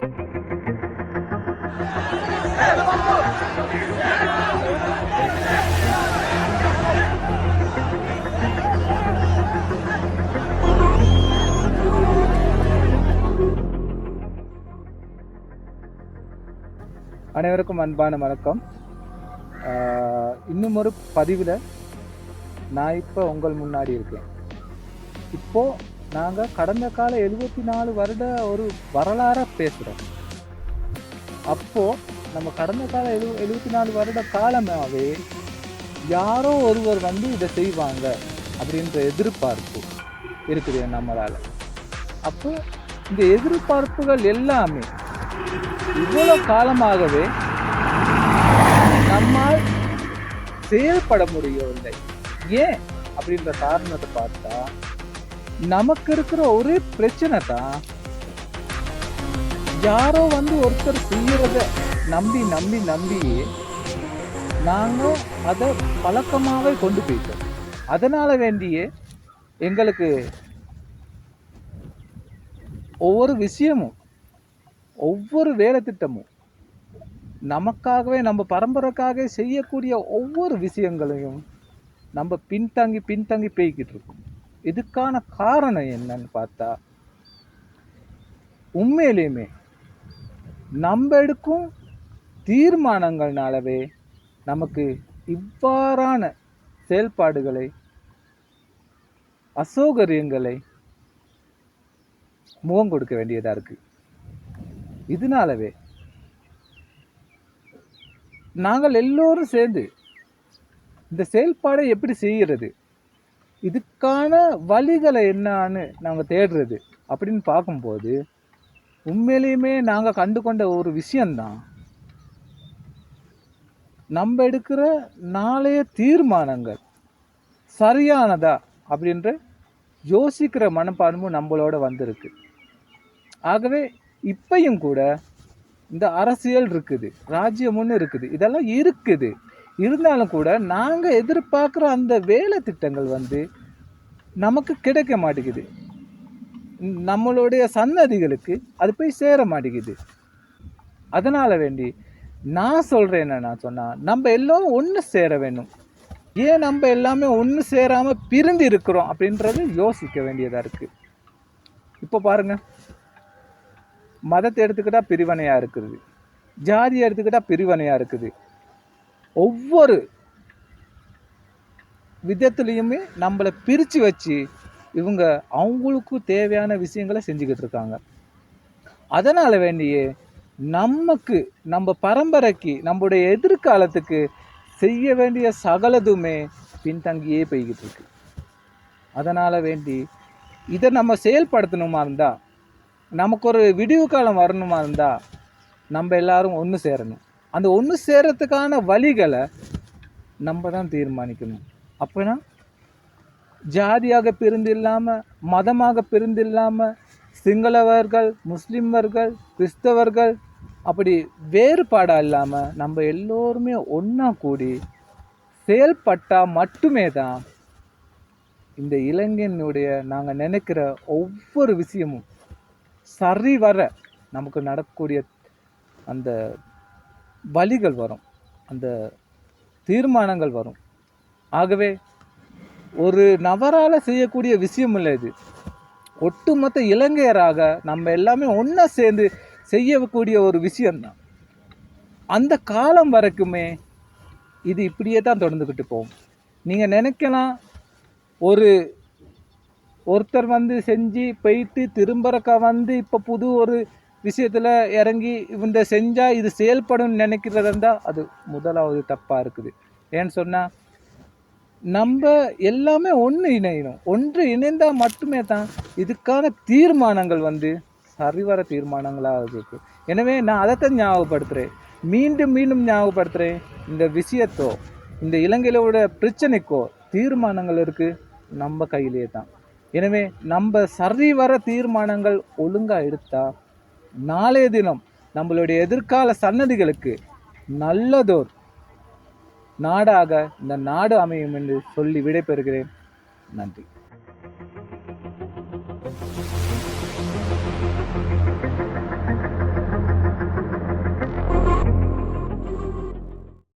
அனைவருக்கும் அன்பான வணக்கம். இன்னும் ஒரு பதிவில் நான் இப்போ உங்கள் முன்னாடி இருக்கேன். இப்போது நாங்கள் கடந்த கால 74 வருட ஒரு வரலாறாக பேசுகிறோம். அப்போது நம்ம கடந்த கால 74 வருட காலமாகவே யாரோ ஒருவர் வந்து இதை செய்வாங்க அப்படின்ற எதிர்பார்ப்பு இருக்குது நம்மளால். அப்போ இந்த எதிர்பார்ப்புகள் எல்லாமே இவ்வளோ காலமாகவே நம்மால் செயல்பட முடியவில்லை. ஏன் அப்படின்ற காரணத்தை பார்த்தா நமக்கு இருக்கிற ஒரே பிரச்சனை தான், யாரோ வந்து ஒருத்தர் செய்யறத நம்பி நம்பி நம்பியே நாங்கள் அதை பழக்கமாகவே கொண்டு போயிட்டோம். அதனால வேண்டியே எங்களுக்கு ஒவ்வொரு விஷயமும் ஒவ்வொரு வேலை திட்டமும் நமக்காகவே நம்ம பரம்பரைக்காக செய்யக்கூடிய ஒவ்வொரு விஷயங்களையும் நம்ம பின்தங்கி போய்கிட்டு இருக்கோம். இதுக்கான காரணம் என்னன்னு பார்த்தா, உண்மையிலேயுமே நம்ம எடுக்கும் தீர்மானங்கள்னாலவே நமக்கு இவ்வாறான செயல்பாடுகளை, அசௌகரியங்களை முகம் கொடுக்க வேண்டியதா இருக்கு. இதனாலவே நாங்கள் எல்லோரும் சேர்ந்து இந்த செயல்பாடை எப்படி செய்கிறது, இதுக்கான வழிகளை என்னான்னு நாங்கள் தேடுறது அப்படின்னு பார்க்கும்போது உண்மையிலேயுமே நாங்கள் கண்டு கொண்ட ஒரு விஷயந்தான், நம்ம எடுக்கிற நாளைய தீர்மானங்கள் சரியானதா அப்படின்ற யோசிக்கிற மனப்பான்மை நம்மளோட வந்திருக்கு. ஆகவே இப்பையும் கூட இந்த அரசியல் இருக்குது, ராஜ்யம் ஒன்று இருக்குது, இதெல்லாம் இருக்குது. இருந்தாலும் கூட நாங்கள் எதிர்பார்க்குற அந்த வேலை திட்டங்கள் வந்து நமக்கு கிடைக்க மாட்டேங்குது. நம்மளுடைய சன்னதிகளுக்கு அது போய் சேர மாட்டேங்குது. அதனால் வேண்டி நான் சொல்கிறேன் என்னன்னா சொன்னால், நம்ம எல்லோரும் ஒன்று சேர வேணும். ஏன் நம்ம எல்லாமே ஒன்று சேராமல் பிரிந்து இருக்கிறோம் அப்படின்றது யோசிக்க வேண்டியதாக இருக்குது. இப்போ பாருங்கள், மதத்தை எடுத்துக்கிட்டால் பிரிவினையாக இருக்குது, ஜாதியை எடுத்துக்கிட்டால் பிரிவினையாக இருக்குது. ஒவ்வொரு விதத்துலேயுமே நம்மளை பிரித்து வச்சு இவங்க அவங்களுக்கு தேவையான விஷயங்களை செஞ்சுக்கிட்டு இருக்காங்க. அதனால் வேண்டியே நமக்கு, நம்ம பரம்பரைக்கு, நம்முடைய எதிர்காலத்துக்கு செய்ய வேண்டிய சகலதுமே பின்தங்கியே போய்கிட்டு இருக்கு. அதனால் வேண்டி இதை நம்ம செயல்படுத்தணுமா இருந்தால், நமக்கு ஒரு விடிவு காலம் வரணுமா இருந்தால் நம்ம எல்லாரும் ஒன்று சேரணும். அந்த ஒன்று சேரத்துக்கான வழிகளை நம்ம தான் தீர்மானிக்கணும். அப்போனா ஜாதியாக பிரிந்து இல்லாமல், மதமாக பிரிந்து இல்லாமல், சிங்களவர்கள், முஸ்லிம்வர்கள், கிறிஸ்தவர்கள் அப்படி வேறுபாடாக இல்லாமல் நம்ம எல்லோருமே ஒன்றா கூடி செயல்பட்டால் மட்டுமே தான் இந்த இளைஞனுடைய நாங்கள் நினைக்கிற ஒவ்வொரு விஷயமும் சரி வர நமக்கு நடக்கக்கூடிய அந்த வழிகள் வரும், அந்த தீர்மானங்கள் வரும். ஆகவே ஒரு நபரால் செய்யக்கூடிய விஷயம் இல்லை இது. ஒட்டுமொத்த இளைஞராக நம்ம எல்லாமே ஒன்றா சேர்ந்து செய்யக்கூடிய ஒரு விஷயம்தான். அந்த காலம் வரைக்குமே இது இப்படியே தான் தொடர்ந்துக்கிட்டு போகும். நீங்கள் நினைக்கலாம், ஒருத்தர் வந்து செஞ்சு போயிட்டு திரும்பறக்கா வந்து இப்போ புது ஒரு விஷயத்தில் இறங்கி இந்த செஞ்சால் இது செயல்படும் நினைக்கிறதா இருந்தால் அது முதலாவது தப்பாக இருக்குது. ஏன்னு சொன்னால், நம்ம எல்லாமே ஒன்று இணையணும். ஒன்று இணைந்தால் மட்டுமே தான் இதுக்கான தீர்மானங்கள் வந்து சரிவர தீர்மானங்களாக இருக்குது. எனவே நான் அதைத்தான் ஞாபகப்படுத்துகிறேன், மீண்டும் மீண்டும் ஞாபகப்படுத்துகிறேன். இந்த விஷயத்தோ, இந்த இலங்கையோட பிரச்சனைக்கோ தீர்மானங்கள் இருக்குது, நம்ம கையிலே தான். எனவே நம்ம சரிவர தீர்மானங்கள் ஒழுங்காக எடுத்தால் நாளைய தினம் நம்மளுடைய எதிர்கால சன்னதிகளுக்கு நல்லதோர் நாடாக இந்த நாடு அமையும் என்று சொல்லி விடைபெறுகிறேன். நன்றி.